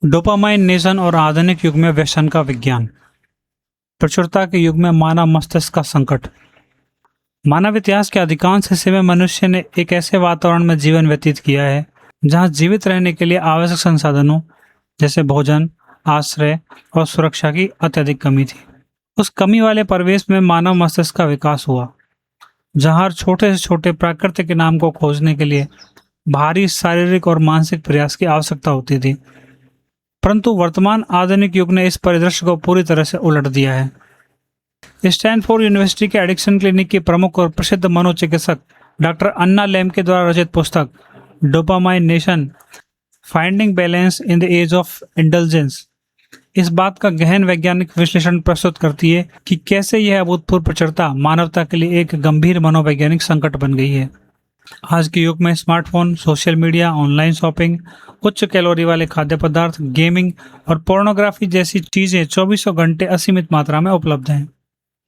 Dopamine nation और आधुनिक युग में व्यसन का विज्ञान। प्रचुरता के युग में मानव मस्तिष्क का संकट। मानव इतिहास के अधिकांश हिस्से में मनुष्य ने एक ऐसे वातावरण में जीवन व्यतीत किया है जहां जीवित रहने के लिए आवश्यक संसाधनों जैसे भोजन, आश्रय और सुरक्षा की अत्यधिक कमी थी। उस कमी वाले परिवेश में मानव मस्तिष्क का विकास हुआ, जहां हर छोटे से छोटे प्राकृतिक इनाम को खोजने के लिए भारी शारीरिक और मानसिक प्रयास की आवश्यकता होती थी। परंतु वर्तमान आधुनिक युग ने इस परिदृश्य को पूरी तरह से उलट दिया है। स्टैनफोर्ड यूनिवर्सिटी के एडिक्शन क्लिनिक की प्रमुख और प्रसिद्ध मनोचिकित्सक डॉक्टर अन्ना लेम्ब के द्वारा रचित पुस्तक dopamine nation, finding balance in the age of indulgence इस बात का गहन वैज्ञानिक विश्लेषण प्रस्तुत करती है कि कैसे यह अभूतपूर्व प्रचुरता मानवता के लिए एक गंभीर मनोवैज्ञानिक संकट बन गई है। आज के युग में smartphone, social media, online shopping, उच्च कैलोरी वाले खाद्य पदार्थ, गेमिंग और पोर्नोग्राफी जैसी चीजें 24 घंटे असीमित मात्रा में उपलब्ध हैं।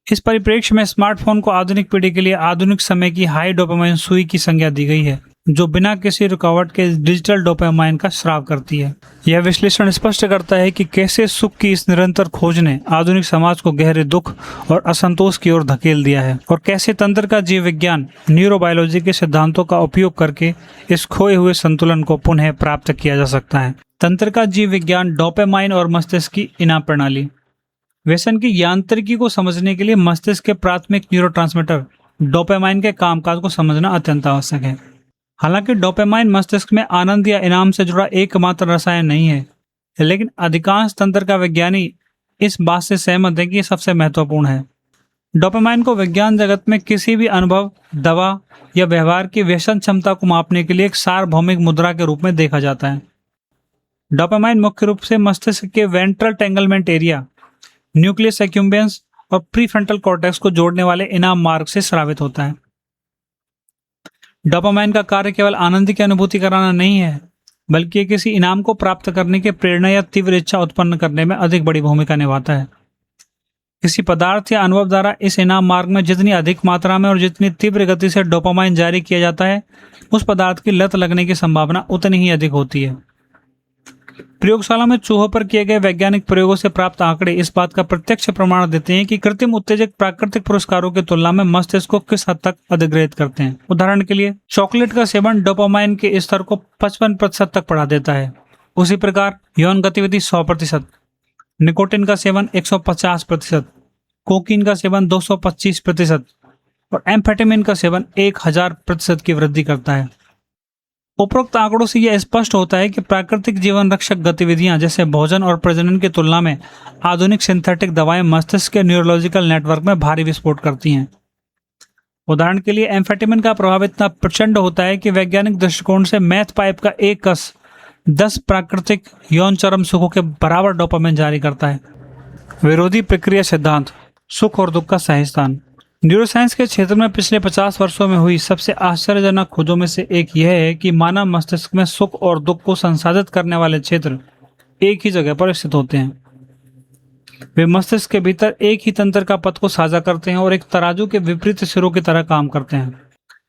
इस परिप्रेक्ष्य में स्मार्टफोन को आधुनिक पीढ़ी के लिए आधुनिक समय की हाई डोपामाइन सुई की संज्ञा दी गई है, जो बिना किसी रुकावट के डिजिटल डोपामाइन का स्राव करती है। यह विश्लेषण स्पष्ट करता है कि कैसे सुख की इस निरंतर खोज ने आधुनिक समाज को गहरे दुख और असंतोष की ओर धकेल दिया है, और कैसे तंत्र का जीव विज्ञान न्यूरोबायोलॉजी के सिद्धांतों का उपयोग करके इस खोए हुए संतुलन को पुनः प्राप्त किया जा सकता है। तंत्र का जीव विज्ञान, डोपामाइन और मस्तिष्क की इनाम प्रणाली। व्यसन की यांत्रिकी को समझने के लिए मस्तिष्क के प्राथमिक न्यूरोट्रांसमीटर डोपामाइन के कामकाज को समझना अत्यंत आवश्यक है। हालांकि डोपामाइन मस्तिष्क में आनंद या इनाम से जुड़ा एकमात्र रसायन नहीं है, लेकिन अधिकांश तंत्र का विज्ञानी इस बात से सहमत है कि यह सबसे महत्वपूर्ण है। डोपामाइन को विज्ञान जगत में किसी भी अनुभव, दवा या व्यवहार की व्यसन क्षमता को मापने के लिए एक सार्वभौमिक मुद्रा के रूप में देखा जाता है। डोपामाइन मुख्य रूप से मस्तिष्क के वेंट्रल टेंगलमेंट एरिया, न्यूक्लियस एक्युम्बेंस और प्रीफ्रंटल कॉर्टेक्स को जोड़ने वाले इनाम मार्ग से स्रावित होता है। डोपामाइन का कार्य केवल आनंद की अनुभूति कराना नहीं है, बल्कि ये किसी इनाम को प्राप्त करने के प्रेरणा या तीव्र इच्छा उत्पन्न करने में अधिक बड़ी भूमिका निभाता है। किसी पदार्थ या अनुभव द्वारा इस इनाम मार्ग में जितनी अधिक मात्रा में और जितनी तीव्र गति से डोपामाइन जारी किया जाता है, उस पदार्थ की लत लगने की संभावना उतनी ही अधिक होती है। प्रयोगशाला में चूहों पर किए गए वैज्ञानिक प्रयोगों से प्राप्त आंकड़े इस बात का प्रत्यक्ष प्रमाण देते हैं कि कृत्रिम उत्तेजक प्राकृतिक पुरस्कारों की तुलना में मस्तिष्क को किस हद तक अधिग्रहित करते हैं। उदाहरण के लिए, चॉकलेट का सेवन डोपामाइन के स्तर को 55% तक बढ़ा देता है। उसी प्रकार यौन गतिविधि 100%, निकोटिन का सेवन 150%, कोकीन का सेवन 225% और एम्फेटामिन का सेवन 1000% की वृद्धि करता है। उपरोक्त आंकड़ों से यह स्पष्ट होता है कि प्राकृतिक जीवन रक्षक गतिविधियां जैसे भोजन और प्रजनन की तुलना में आधुनिक सिंथेटिक दवाएं मस्तिष्क के न्यूरोलॉजिकल नेटवर्क में भारी विस्फोट करती हैं। उदाहरण के लिए, एम्फेटामिन का प्रभाव इतना प्रचंड होता है कि वैज्ञानिक दृष्टिकोण से मैथ पाइप का एक कस 10 प्राकृतिक यौन चरम सुखों के बराबर डोपामाइन जारी करता है। विरोधी प्रक्रिया सिद्धांत, सुख और दुख का सहिष्ठान। न्यूरोसाइंस के क्षेत्र में पिछले 50 वर्षों में हुई सबसे आश्चर्यजनक खोजों में से एक यह है कि मानव मस्तिष्क में सुख और दुख को संसाधित करने वाले क्षेत्र एक ही जगह पर स्थित होते हैं। वे मस्तिष्क के भीतर एक ही तंत्र का पथ को साझा करते हैं और एक तराजू के विपरीत सिरों की तरह काम करते हैं।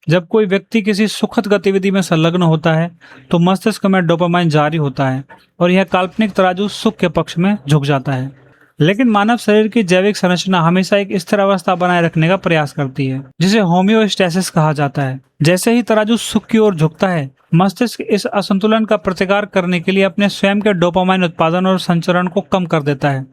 जब कोई व्यक्ति किसी सुखद गतिविधि में संलग्न होता है तो मस्तिष्क में डोपामाइन जारी होता है और यह काल्पनिक तराजू सुख के पक्ष में झुक जाता है। लेकिन मानव शरीर की जैविक संरचना हमेशा एक स्थिर अवस्था बनाए रखने का प्रयास करती है, जिसे होम्योस्टैसिस कहा जाता है। जैसे ही तराजू सुख की ओर झुकता है, मस्तिष्क इस असंतुलन का प्रतिकार करने के लिए अपने स्वयं के डोपामाइन उत्पादन और संचरण को कम कर देता है।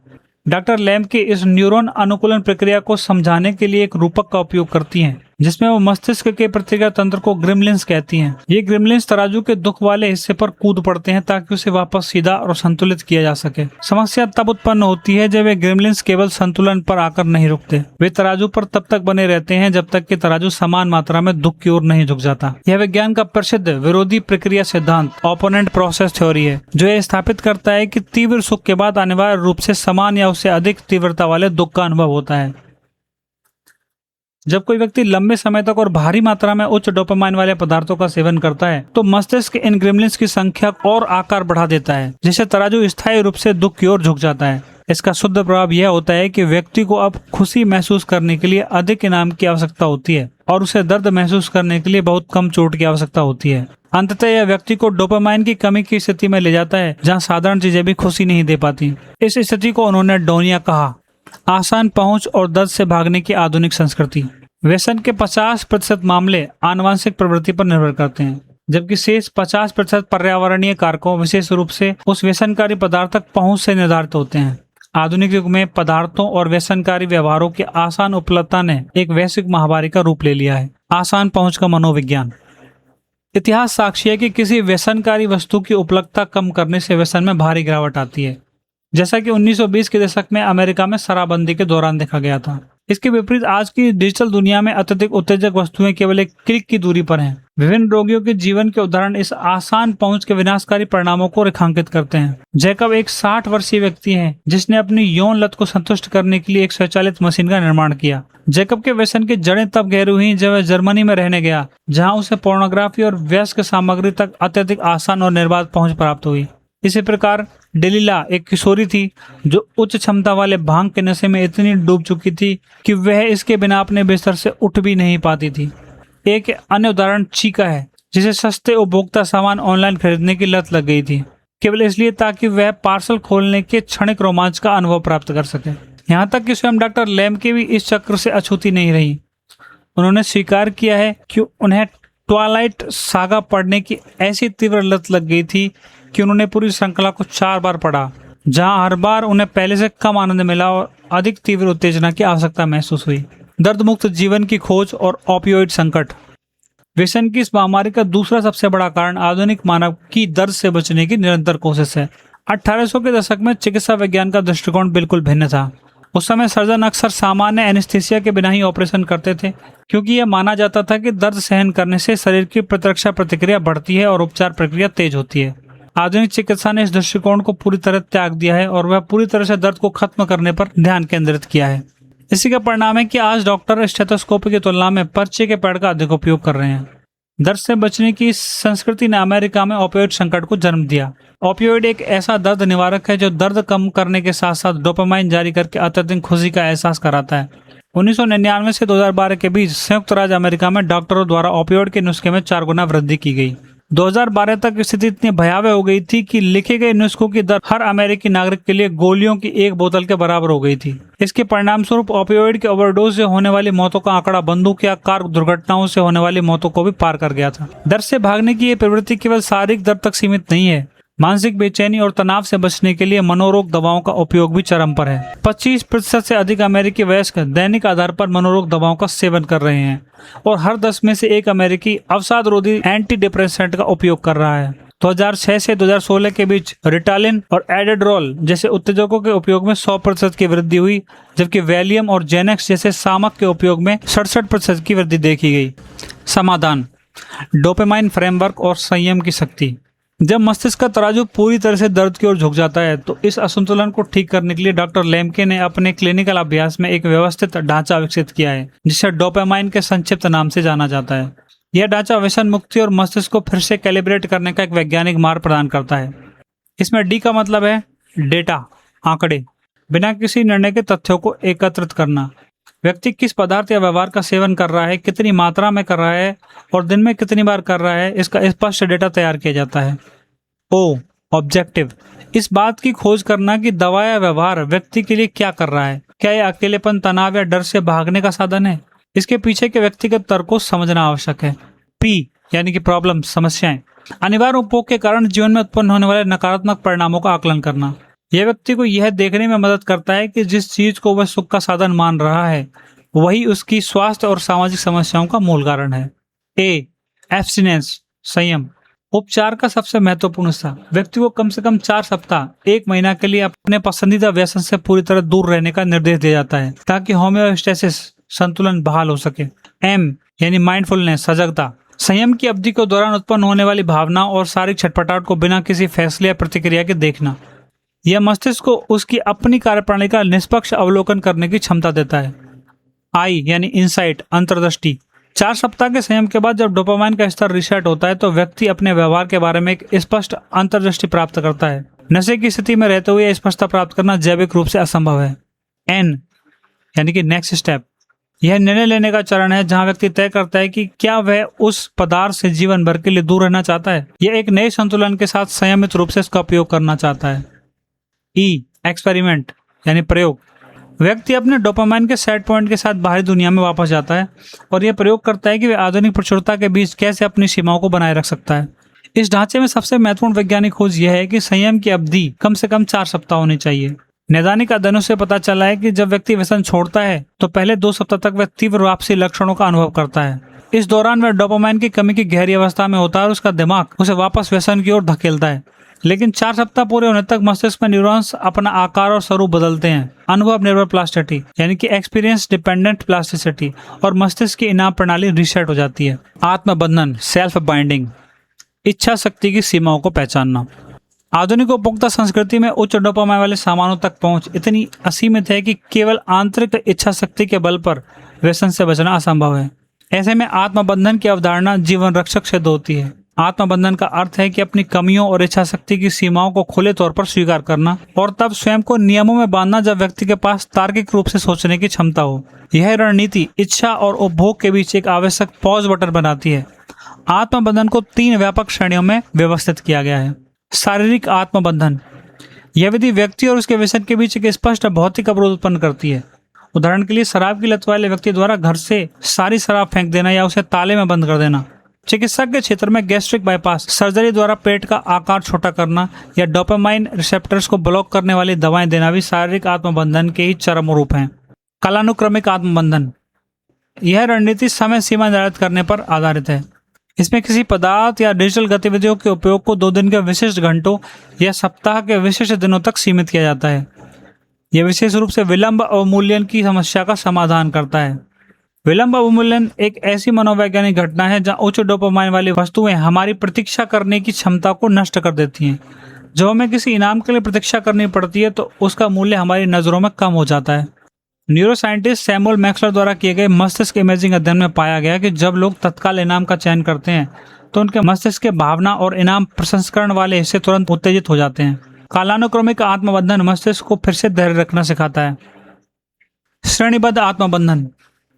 डॉक्टर लेम्ब की इस न्यूरॉन अनुकूलन प्रक्रिया को समझाने के लिए एक रूपक का उपयोग करती हैं, जिसमें वो मस्तिष्क के प्रतिक्रिया तंत्र को ग्रिमलिन्स कहती हैं। ये ग्रिमलिन्स तराजू के दुख वाले हिस्से पर कूद पड़ते हैं ताकि उसे वापस सीधा और संतुलित किया जा सके। समस्या तब उत्पन्न होती है जब वे ग्रिमलिन्स केवल संतुलन पर आकर नहीं रुकते। वे तराजू पर तब तक बने रहते हैं जब तक कि तराजू समान मात्रा में दुख की ओर नहीं झुक जाता। यह विज्ञान का प्रसिद्ध विरोधी प्रक्रिया सिद्धांत, ओपोनेंट प्रोसेस थ्योरी है, जो यह स्थापित करता है कि तीव्र सुख के बाद अनिवार्य रूप से समान या उससे अधिक तीव्रता वाले दुख का अनुभव होता है। जब कोई व्यक्ति लंबे समय तक और भारी मात्रा में उच्च डोपामाइन वाले पदार्थों का सेवन करता है तो मस्तिष्क इन ग्रिमलिन्स की संख्या और आकार बढ़ा देता है, जिससे तराजू स्थायी रूप से दुख की ओर झुक जाता है। इसका शुद्ध प्रभाव यह होता है कि व्यक्ति को अब खुशी महसूस करने के लिए अधिक इनाम की आवश्यकता होती है और उसे दर्द महसूस करने के लिए बहुत कम चोट की आवश्यकता होती है। अंततः यह व्यक्ति को डोपामाइन की कमी की स्थिति में ले जाता है, जहां साधारण चीजें भी खुशी नहीं दे पाती। इस स्थिति को उन्होंने डोनिया कहा, आसान पहुंच और दर्द से भागने की आधुनिक संस्कृति। व्यसन के 50% मामले आनुवंशिक प्रवृत्ति पर निर्भर करते हैं, जबकि शेष 50% पर्यावरणीय कारकों, विशेष रूप से उस व्यसनकारी पदार्थ तक पहुंच से निर्धारित होते हैं। आधुनिक युग में पदार्थों और व्यसनकारी व्यवहारों की आसान उपलब्धता ने एक वैश्विक महामारी का रूप ले लिया है। आसान पहुंच का मनोविज्ञान। इतिहास साक्षी है कि किसी व्यसनकारी वस्तु की उपलब्धता कम करने से व्यसन में भारी गिरावट आती है, जैसा कि 1920 के दशक में अमेरिका में शराबबंदी के दौरान देखा गया था। इसके विपरीत आज की डिजिटल दुनिया में अत्यधिक उत्तेजक वस्तुएं केवल एक क्लिक की दूरी पर हैं। विभिन्न रोगियों के जीवन के उदाहरण इस आसान पहुंच के विनाशकारी परिणामों को रेखांकित करते हैं। जैकब एक 60 वर्षीय व्यक्ति है जिसने अपनी यौन लत को संतुष्ट करने के लिए एक स्वचालित मशीन का निर्माण किया। जैकब के व्यसन की जड़ें तब गहरी हुई जब वह जर्मनी में रहने गया, जहां उसे पोर्नोग्राफी और वयस्क सामग्री तक अत्यधिक आसान और निर्बाध पहुंच प्राप्त हुई। इसी प्रकार डेलिला एक किशोरी थी जो उच्च क्षमता वाले भांग के नशे में इतनी डूब चुकी थी कि वह इसके बिना अपने बिस्तर से उठ भी नहीं पाती थी। एक अन्य उदाहरण चीका है, जिसे सस्ते उपभोक्ता सामान ऑनलाइन खरीदने की लत लग गई थी, केवल इसलिए ताकि वह पार्सल खोलने के क्षणिक रोमांच का अनुभव प्राप्त कर सके। यहाँ तक कि स्वयं डॉक्टर लैम की भी इस चक्र से अछूती नहीं रही। उन्होंने स्वीकार किया है कि उन्हें ट्वाइलाइट सागा पढ़ने की ऐसी तीव्र लत लग गई थी कि उन्होंने पूरी श्रृंखला को 4 बार पढ़ा, जहां हर बार उन्हें पहले से कम आनंद मिला और अधिक तीव्र उत्तेजना की आवश्यकता महसूस हुई। दर्द मुक्त जीवन की खोज और ओपियोइड संकट। व्यसन की इस महामारी का दूसरा सबसे बड़ा कारण आधुनिक मानव की दर्द से बचने की निरंतर कोशिश है। 1800 के दशक में चिकित्सा विज्ञान का दृष्टिकोण बिल्कुल भिन्न था। उस समय सर्जन अक्सर सामान्य एनेस्थीसिया के बिना ही ऑपरेशन करते थे, क्योंकि यह माना जाता था कि दर्द सहन करने से शरीर की प्रतिरक्षा प्रतिक्रिया बढ़ती है और उपचार प्रक्रिया तेज होती है। आधुनिक चिकित्सा ने इस दृष्टिकोण को पूरी तरह त्याग दिया है और वह पूरी तरह से दर्द को खत्म करने पर ध्यान केंद्रित किया है। इसी का परिणाम है कि आज डॉक्टर स्टेथोस्कोप की तुलना में पर्चे के पैड का अधिक उपयोग कर रहे हैं। दर्द से बचने की इस संस्कृति ने अमेरिका में ओपियोइड संकट को जन्म दिया। ओपियोइड एक ऐसा दर्द निवारक है जो दर्द कम करने के साथ साथ डोपामाइन जारी करके अत्यधिक खुशी का एहसास कराता है। 1999 से 2012 के बीच संयुक्त राज्य अमेरिका में डॉक्टरों द्वारा ओपियोइड के नुस्खे में 4 गुना वृद्धि की गई। 2012 तक स्थिति इतनी भयावह हो गई थी कि लिखे गए नुस्खों की दर हर अमेरिकी नागरिक के लिए गोलियों की 1 बोतल के बराबर हो गई थी। इसके परिणाम स्वरूप ओपियोइड के ओवरडोज से होने वाली मौतों का आंकड़ा बंदूक या कार दुर्घटनाओं से होने वाली मौतों को भी पार कर गया था। दर्द से भागने की ये प्रवृत्ति केवल शारीरिक दर्द तक सीमित नहीं है। मानसिक बेचैनी और तनाव से बचने के लिए मनोरोग दवाओं का उपयोग भी चरम पर है। 25% से अधिक अमेरिकी वयस्क दैनिक आधार पर मनोरोग दवाओं का सेवन कर रहे हैं और हर 10 में से 1 अमेरिकी अवसाद रोधी एंटी डिप्रेसेंट का उपयोग कर रहा है। 2006 से 2016 के बीच रिटालिन और एडेड्रोल जैसे उत्तेजकों के उपयोग में 100% की वृद्धि हुई, जबकि वैलियम और जेनेक्स जैसे शामक के उपयोग में 67% की वृद्धि देखी गई। समाधान: डोपामाइन फ्रेमवर्क और संयम की शक्ति। जब मस्तिष्क का तराजू पूरी तरह से दर्द की ओर झुक जाता है तो इस असंतुलन को ठीक करने के लिए डॉक्टर लेम्के ने अपने क्लिनिकल अभ्यास में एक व्यवस्थित ढांचा विकसित किया है, जिसे डोपामाइन के संक्षिप्त नाम से जाना जाता है। यह ढांचा व्यसन मुक्ति और मस्तिष्क को फिर से कैलिब्रेट करने का एक वैज्ञानिक मार्ग प्रदान करता है। इसमें डी का मतलब है डेटा, आंकड़े। बिना किसी निर्णय के तथ्यों को एकत्रित करना। व्यक्ति किस पदार्थ या व्यवहार का सेवन कर रहा है, कितनी मात्रा में कर रहा है और दिन में कितनी बार कर रहा है, इसका स्पष्ट डेटा तैयार किया जाता है। ओ ऑब्जेक्टिव, इस बात की खोज करना कि दवा या व्यवहार व्यक्ति के लिए क्या कर रहा है। क्या यह अकेलेपन, तनाव या डर से भागने का साधन है? इसके पीछे के व्यक्तिगत तर्क को समझना आवश्यक है। पी यानी कि प्रॉब्लम, समस्याएं। अनिवार्य उपभोग के कारण जीवन में उत्पन्न होने वाले नकारात्मक परिणामों का आकलन करना। यह व्यक्ति को यह देखने में मदद करता है कि जिस चीज को वह सुख का साधन मान रहा है वही उसकी स्वास्थ्य और सामाजिक समस्याओं का मूल कारण है। ए एब्स्टिनेंस, संयम। उपचार का सबसे महत्वपूर्ण हिस्सा व्यक्ति को कम से कम 4 सप्ताह 1 महीना के लिए अपने पसंदीदा व्यसन से पूरी तरह दूर रहने का निर्देश दिया जाता है ताकि होम्योस्टेसिस, संतुलन बहाल हो सके। एम यानी माइंडफुलनेस, सजगता। संयम की अवधि के दौरान उत्पन्न होने वाली भावना और शारीरिक छटपटाहट को बिना किसी फैसले या प्रतिक्रिया के देखना। यह मस्तिष्क को उसकी अपनी कार्यप्रणाली का निष्पक्ष अवलोकन करने की क्षमता देता है। आई यानी इंसाइट, अंतर्दृष्टि। 4 सप्ताह के संयम के बाद जब डोपामाइन का स्तर रिसेट होता है तो व्यक्ति अपने व्यवहार के बारे में एक स्पष्ट अंतर्दृष्टि प्राप्त करता है। नशे की स्थिति में रहते हुए स्पष्टता प्राप्त करना जैविक रूप से असंभव है। एन यानी कि नेक्स्ट स्टेप, यह निर्णय लेने का चरण है जहां व्यक्ति तय करता है कि क्या वह उस पदार्थ से जीवन भर के लिए दूर रहना चाहता है या एक नए संतुलन के साथ संयमित रूप से इसका उपयोग करना चाहता है। ई एक्सपेरिमेंट यानी प्रयोग, व्यक्ति अपने डोपामाइन के सेट पॉइंट के साथ बाहरी दुनिया में वापस जाता है और यह प्रयोग करता है कि वह आधुनिक प्रचुरता के बीच कैसे अपनी सीमाओं को बनाए रख सकता है। इस ढांचे में सबसे महत्वपूर्ण वैज्ञानिक खोज यह है कि संयम की अवधि कम से कम 4 सप्ताह होनी चाहिए। नैदानिक अध्ययनों से पता चला है कि जब व्यक्ति व्यसन छोड़ता है तो पहले 2 सप्ताह तक वह तीव्र वापसी लक्षणों का अनुभव करता है। इस दौरान वह डोपामाइन की कमी की गहरी अवस्था में होता है और उसका दिमाग उसे वापस व्यसन की ओर धकेलता है। लेकिन 4 सप्ताह पूरे होने तक मस्तिष्क में न्यूरॉन्स अपना आकार और स्वरूप बदलते हैं। अनुभव निर्भर प्लास्टिसिटी यानी कि एक्सपीरियंस डिपेंडेंट प्लास्टिसिटी, और मस्तिष्क की इनाम प्रणाली रीसेट हो जाती है। आत्मबंधन सेल्फ बाइंडिंग, इच्छा शक्ति की सीमाओं को पहचानना। आधुनिक उपभोक्ता संस्कृति में उच्च डोपामाइन वाले सामानों तक पहुंच इतनी असीमित है कि केवल आंतरिक इच्छा शक्ति के बल पर व्यसन से बचना असंभव है। ऐसे में आत्मबंधन की अवधारणा जीवन रक्षक सिद्ध होती है। आत्मबंधन का अर्थ है कि अपनी कमियों और इच्छा शक्ति की सीमाओं को खुले तौर पर स्वीकार करना और तब स्वयं को नियमों में बांधना जब व्यक्ति के पास तार्किक रूप से सोचने की क्षमता हो। यह रणनीति इच्छा और उपभोग के बीच एक आवश्यक पॉज बटन बनाती है। आत्मबंधन को 3 व्यापक श्रेणियों में व्यवस्थित किया गया है। शारीरिक आत्मबंधन, यह विधि व्यक्ति और उसके व्यसन के बीच एक स्पष्ट भौतिक अवरोध उत्पन्न करती है। उदाहरण के लिए शराब की लत वाले व्यक्ति द्वारा घर से सारी शराब फेंक देना या उसे ताले में बंद कर देना। चिकित्सा के क्षेत्र में गैस्ट्रिक बाईपास सर्जरी द्वारा पेट का आकार छोटा करना या डोपामाइन रिसेप्टर्स को ब्लॉक करने वाली दवाएं देना भी शारीरिक आत्मबंधन के ही चरम रूप हैं। कालानुक्रमिक आत्मबंधन, यह रणनीति समय सीमा निर्धारित करने पर आधारित है। इसमें किसी पदार्थ या डिजिटल गतिविधियों के उपयोग को 2 दिन के विशिष्ट घंटों या सप्ताह के विशिष्ट दिनों तक सीमित किया जाता है। यह विशेष रूप से विलंब अवमूल्यन की समस्या का समाधान करता है। विलंब अवमूल्यन एक ऐसी मनोवैज्ञानिक घटना है जहां उच्च डोपामाइन वाली वस्तुएं हमारी प्रतीक्षा करने की क्षमता को नष्ट कर देती हैं। जब हमें किसी इनाम के लिए प्रतीक्षा करनी पड़ती है तो उसका मूल्य हमारी नजरों में कम हो जाता है। न्यूरोसाइंटिस्ट सैमुअल मैक्सवेल द्वारा किए गए मस्तिष्क इमेजिंग अध्ययन में पाया गया कि जब लोग तत्काल इनाम का चयन करते हैं तो उनके मस्तिष्क के भावना और इनाम प्रसंस्करण वाले हिस्से तुरंत उत्तेजित हो जाते हैं। कालानुक्रमिक आत्मबंधन मस्तिष्क को फिर से धैर्य रखना सिखाता है। श्रेणीबद्ध आत्मबंधन,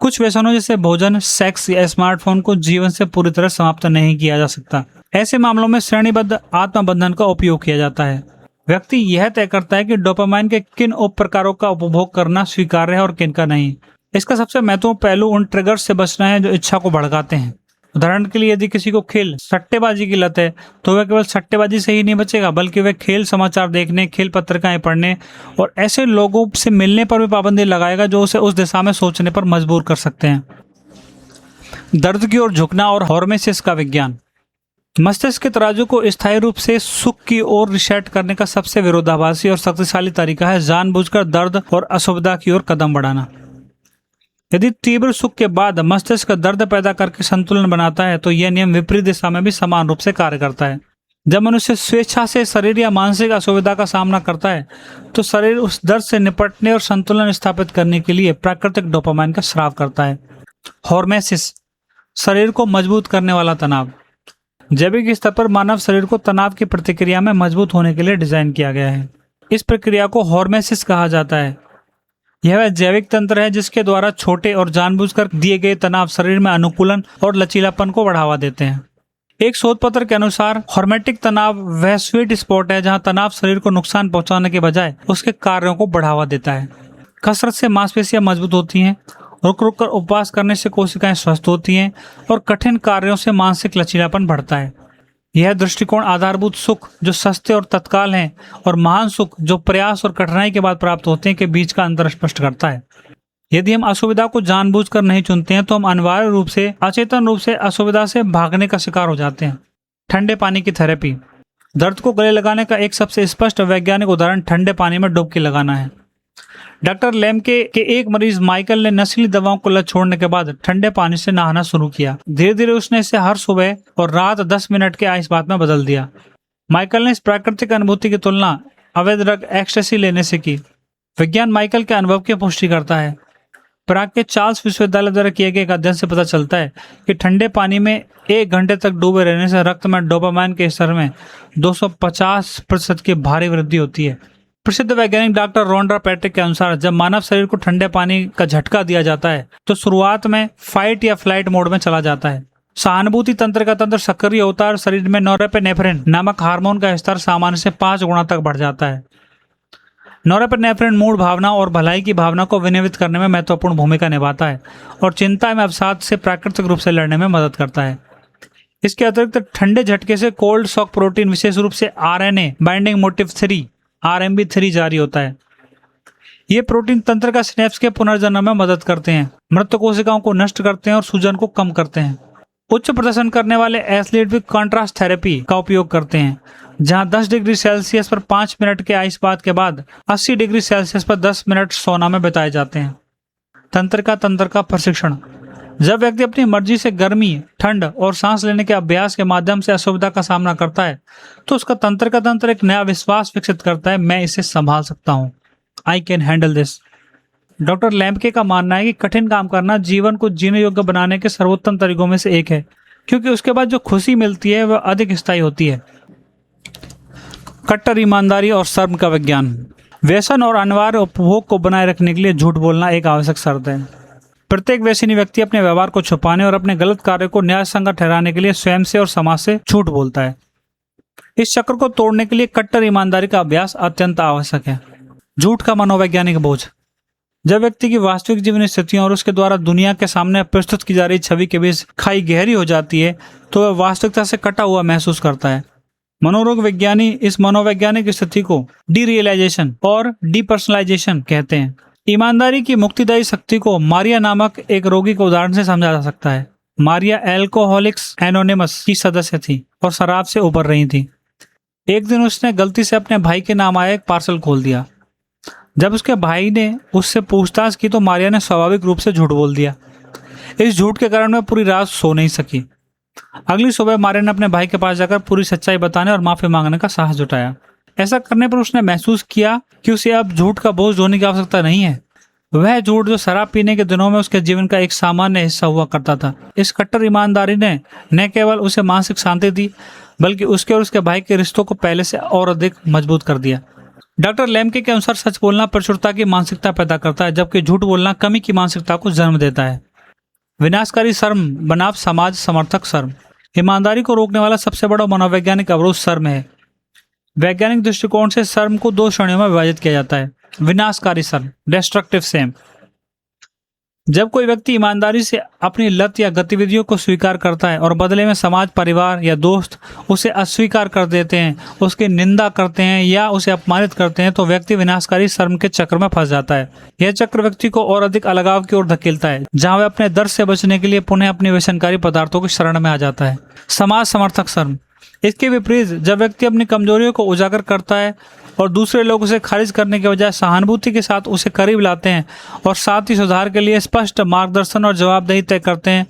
कुछ व्यसनों जैसे भोजन, सेक्स या स्मार्टफोन को जीवन से पूरी तरह समाप्त नहीं किया जा सकता। ऐसे मामलों में श्रेणीबद्ध आत्मबंधन का उपयोग किया जाता है। व्यक्ति यह तय करता है कि डोपामाइन के किन उप प्रकारों का उपभोग करना स्वीकार्य है और किन का नहीं। इसका सबसे महत्वपूर्ण पहलू उन ट्रिगर्स से बचना है जो इच्छा को भड़काते हैं। उदाहरण के लिए यदि किसी को खेल सट्टेबाजी की लत है तो वह केवल सट्टेबाजी से ही नहीं बचेगा बल्कि वह खेल समाचार देखने, खेल पत्रिकाएं पढ़ने और ऐसे लोगों से मिलने पर भी पाबंदी लगाएगा जो उसे उस दिशा में सोचने पर मजबूर कर सकते हैं। दर्द की ओर झुकना और हॉर्मेसिस का विज्ञान, मस्तिष्क के तराजू को स्थायी रूप से सुख की ओर रिसेट करने का सबसे विरोधाभासी और शक्तिशाली तरीका है जानबूझकर दर्द और असुविधा की ओर कदम बढ़ाना। यदि तीव्र सुख के बाद मस्तिष्क दर्द पैदा करके संतुलन बनाता है तो यह नियम विपरीत दिशा में भी समान रूप से कार्य करता है। जब मनुष्य स्वेच्छा से शरीर या मानसिक असुविधा का सामना करता है तो शरीर उस दर्द से निपटने और संतुलन स्थापित करने के लिए प्राकृतिक डोपामाइन का स्राव करता है। हॉर्मेसिस, शरीर को मजबूत करने वाला तनाव, जैविक स्तर पर मानव शरीर को तनाव की प्रतिक्रिया में मजबूत होने के लिए डिजाइन किया गया है। इस प्रक्रिया को हॉर्मेसिस कहा जाता है। यह वह जैविक तंत्र है जिसके द्वारा छोटे और जानबूझकर दिए गए तनाव शरीर में अनुकूलन और लचीलापन को बढ़ावा देते हैं। एक शोध पत्र के अनुसार हॉर्मेटिक तनाव वह स्वीट स्पॉट है जहां तनाव शरीर को नुकसान पहुंचाने के बजाय उसके कार्यों को बढ़ावा देता है। कसरत से मांसपेशियां मजबूत होती हैं, रुक रुक कर उपवास करने से कोशिकाएं स्वस्थ होती हैं और कठिन कार्यों से मानसिक लचीलापन बढ़ता है। यह दृष्टिकोण आधारभूत सुख जो सस्ते और तत्काल हैं और महान सुख जो प्रयास और कठिनाई के बाद प्राप्त होते हैं के बीच का अंतर स्पष्ट करता है। यदि हम असुविधा को जानबूझकर नहीं चुनते हैं तो हम अनिवार्य रूप से अचेतन रूप से असुविधा से भागने का शिकार हो जाते हैं। ठंडे पानी की थेरेपी, दर्द को गले लगाने का एक सबसे स्पष्ट वैज्ञानिक उदाहरण ठंडे पानी में डुबकी लगाना है। डॉक्टर लेम्के के एक मरीज माइकल ने नशीली दवाओं को लत छोड़ने के बाद ठंडे पानी से नहाना शुरू किया। धीरे धीरे उसने इसे हर सुबह और रात 10 मिनट के आइस बाथ में बदल दिया। माइकल ने इस प्राकृतिक अनुभूति की तुलना अवैध ड्रग एक्सटेसी लेने से की। विज्ञान माइकल के अनुभव की पुष्टि करता है। प्राग के चार्ल्स विश्वविद्यालय द्वारा किए गए एक अध्ययन से पता चलता है कि ठंडे पानी में 1 घंटे तक डूबे रहने से रक्त में डोपामाइन के स्तर में 250% की भारी वृद्धि होती है। प्रसिद्ध वैज्ञानिक डॉक्टर रोंडा पैट्रिक के अनुसार जब मानव शरीर को ठंडे पानी का झटका दिया जाता है तो शुरुआत में फाइट या फ्लाइट मोड में चला जाता है। सहानुभूति तंत्र का तंत्र सक्रिय होता है और शरीर में नॉरेपेनेफ्रिन नामक हार्मोन का स्तर सामान्य से 5 गुना तक बढ़ जाता है। नॉरेपेनेफ्रिन मूड भावना और भलाई की भावना को विनियमित करने में महत्वपूर्ण भूमिका निभाता है और चिंता में अवसाद से प्राकृतिक रूप से लड़ने में मदद करता है। इसके अतिरिक्त ठंडे झटके से कोल्ड शॉक प्रोटीन, विशेष रूप से आरएनए बाइंडिंग मोटिव 3 RMB3 जारी होता है। ये प्रोटीन तंत्र का सिनेप्स के पुनर्जन्म में मदद करते हैं, मृत कोशिकाओं को नष्ट करते हैं और सूजन को कम करते हैं। उच्च प्रदर्शन करने वाले एथलीट भी कॉन्ट्रास्ट थेरेपी का उपयोग करते हैं, जहां 10 डिग्री सेल्सियस पर 5 मिनट के आइस बाथ के बाद 80 डिग्री सेल्सियस पर 10 मिनट सोना में बिताए जाते हैं। तंत्र का प्रशिक्षण। जब व्यक्ति अपनी मर्जी से गर्मी, ठंड और सांस लेने के अभ्यास के माध्यम से असुविधा का सामना करता है तो उसका तंत्र एक नया विश्वास विकसित करता है, मैं इसे संभाल सकता हूँ, I can handle this. Doctor लैम्के का मानना है कि कठिन काम करना जीवन को जीने योग्य बनाने के सर्वोत्तम तरीकों में से एक है, क्योंकि उसके बाद जो खुशी मिलती है वह अधिक स्थायी होती है। कट्टर ईमानदारी और शर्म का विज्ञान। व्यसन और अनिवार्य उपभोग को बनाए रखने के लिए झूठ बोलना एक आवश्यक शर्त है। प्रत्येक व्यसनी व्यक्ति अपने व्यवहार को छुपाने और अपने गलत कार्य को न्यायसंगत ठहराने के लिए स्वयं से और समाज से झूठ बोलता है। इस चक्र को तोड़ने के लिए कट्टर ईमानदारी का अभ्यास अत्यंत आवश्यक है। झूठ का मनोवैज्ञानिक बोझ। जब व्यक्ति की वास्तविक जीवन स्थितियों और उसके द्वारा दुनिया के सामने प्रस्तुत की जा रही छवि के बीच खाई गहरी हो जाती है तो वह वास्तविकता से कटा हुआ महसूस करता है। मनोरोग विज्ञानी इस मनोवैज्ञानिक स्थिति को डीरियलाइजेशन और डीपर्सनलाइजेशन कहते हैं। ईमानदारी की मुक्तिदायी शक्ति को मारिया नामक एक रोगी के उदाहरण से समझा जा सकता है। मारिया एल्कोहलिक्स एनोनिमस की सदस्य थी और शराब से उबर रही थी। एक दिन उसने गलती से अपने भाई के नाम आया एक पार्सल खोल दिया। जब उसके भाई ने उससे पूछताछ की तो मारिया ने स्वाभाविक रूप से झूठ बोल दिया। इस झूठ के कारण वह पूरी रात सो नहीं सकी। अगली सुबह मारिया ने अपने भाई के पास जाकर पूरी सच्चाई बताने और माफी मांगने का साहस जुटाया। ऐसा करने पर उसने महसूस किया कि उसे अब झूठ का बोझ ढोने की आवश्यकता नहीं है। वह झूठ जो शराब पीने के दिनों में उसके जीवन का एक सामान्य हिस्सा हुआ करता था। इस कट्टर ईमानदारी ने न केवल उसे मानसिक शांति दी बल्कि उसके और उसके भाई के रिश्तों को पहले से और अधिक मजबूत कर दिया। डॉक्टर लैम्के के अनुसार सच बोलना प्रचुरता की मानसिकता पैदा करता है, जबकि झूठ बोलना कमी की मानसिकता को जन्म देता है। विनाशकारी शर्म बनाम समाज समर्थक शर्म। ईमानदारी को रोकने वाला सबसे बड़ा मनोवैज्ञानिक अवरोध शर्म है। वैज्ञानिक दृष्टिकोण से शर्म को 2 श्रेणियों में विभाजित किया जाता है। विनाशकारी शर्म, डिस्ट्रक्टिव शेम। जब कोई व्यक्ति ईमानदारी से अपनी लत या गतिविधियों को स्वीकार करता है और बदले में समाज, परिवार या दोस्त उसे अस्वीकार कर देते हैं, उसकी निंदा करते हैं या उसे अपमानित करते हैं, तो व्यक्ति विनाशकारी शर्म के चक्र में फंस जाता है। यह चक्र व्यक्ति को और अधिक अलगाव की ओर धकेलता है, जहां वह अपने दर्द से बचने के लिए पुनः अपने व्यसनकारी पदार्थों की शरण में आ जाता है। समाज समर्थक शर्म। इसके विपरीत जब व्यक्ति अपनी कमजोरियों को उजागर करता है और दूसरे लोग उसे खारिज करने के बजाय सहानुभूति के साथ उसे करीब लाते हैं और साथ ही सुधार के लिए स्पष्ट मार्गदर्शन और जवाबदेही तय करते हैं,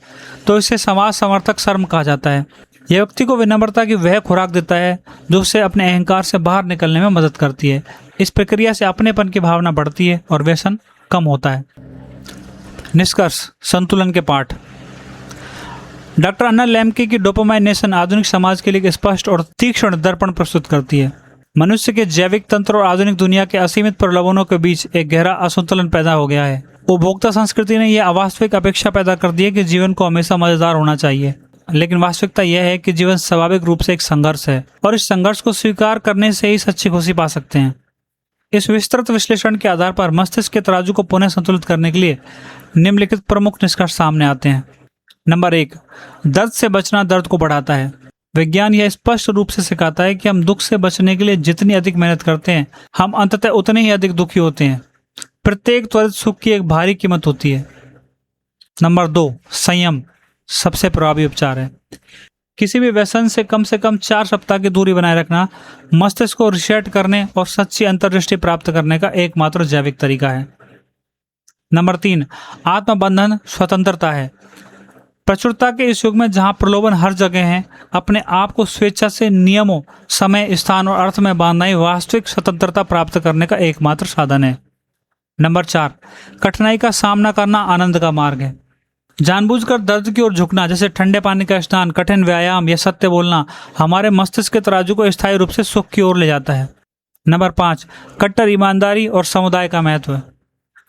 तो इसे समाज समर्थक शर्म कहा जाता है। यह व्यक्ति को विनम्रता की वह खुराक देता है जो उसे अपने अहंकार से बाहर निकलने में मदद करती है। इस प्रक्रिया से अपनेपन की भावना बढ़ती है और व्यसन कम होता है। निष्कर्ष, संतुलन के पाठ। डॉक्टर अन्ना लैम्के की डोपामाइनेशन आधुनिक समाज के लिए एक स्पष्ट और तीक्ष्ण दर्पण प्रस्तुत करती है। मनुष्य के जैविक तंत्र और आधुनिक दुनिया के असीमित प्रलोभनों के बीच एक गहरा असंतुलन पैदा हो गया है। उपभोक्ता संस्कृति ने यह अवास्तविक अपेक्षा पैदा कर दी है कि जीवन को हमेशा मजेदार होना चाहिए, लेकिन वास्तविकता यह है कि जीवन स्वाभाविक रूप से एक संघर्ष है और इस संघर्ष को स्वीकार करने से ही सच्ची खुशी पा सकते हैं। इस विस्तृत विश्लेषण के आधार पर मस्तिष्क के तराजू को पुनः संतुलित करने के लिए निम्नलिखित प्रमुख निष्कर्ष सामने आते हैं। नंबर 1, दर्द से बचना दर्द को बढ़ाता है। विज्ञान यह स्पष्ट रूप से सिखाता है कि हम दुख से बचने के लिए जितनी अधिक मेहनत करते हैं, हम अंततः उतने ही अधिक दुखी होते हैं। प्रत्येक त्वरित सुख की एक भारी कीमत होती है। नंबर 2, संयम सबसे प्रभावी उपचार है। किसी भी व्यसन से कम 4 सप्ताह की दूरी बनाए रखना मस्तिष्क को रिसेट करने और सच्ची अंतर्दृष्टि प्राप्त करने का एकमात्र जैविक तरीका है। नंबर 3, आत्मबंधन स्वतंत्रता है। प्रचुरता के इस युग में जहां प्रलोभन हर जगह है, अपने आप को स्वेच्छा से नियमों, समय, स्थान और अर्थ में बांधना ही वास्तविक स्वतंत्रता प्राप्त करने का एकमात्र साधन है। नंबर 4, कठिनाई का सामना करना आनंद का मार्ग है। जानबूझकर दर्द की ओर झुकना, जैसे ठंडे पानी का स्नान, कठिन व्यायाम या सत्य बोलना, हमारे मस्तिष्क के तराजू को स्थायी रूप से सुख की ओर ले जाता है। नंबर 5, कट्टर ईमानदारी और समुदाय का महत्व।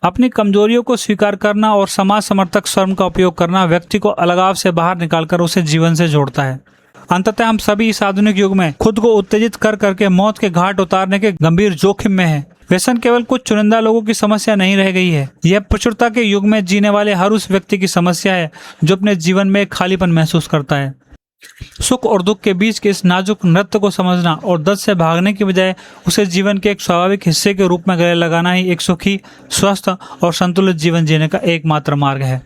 अपनी कमजोरियों को स्वीकार करना और समाज समर्थक स्वरम का उपयोग करना व्यक्ति को अलगाव से बाहर निकालकर उसे जीवन से जोड़ता है। अंततः हम सभी इस आधुनिक युग में खुद को उत्तेजित कर करके मौत के घाट उतारने के गंभीर जोखिम में है। व्यसन केवल कुछ चुनिंदा लोगों की समस्या नहीं रह गई है, यह प्रचुरता के युग में जीने वाले हर उस व्यक्ति की समस्या है जो अपने जीवन में एक खालीपन महसूस करता है। सुख और दुख के बीच के इस नाजुक नृत्य को समझना और दर्द से भागने की बजाय उसे जीवन के एक स्वाभाविक हिस्से के रूप में गले लगाना ही एक सुखी, स्वस्थ और संतुलित जीवन जीने का एकमात्र मार्ग है।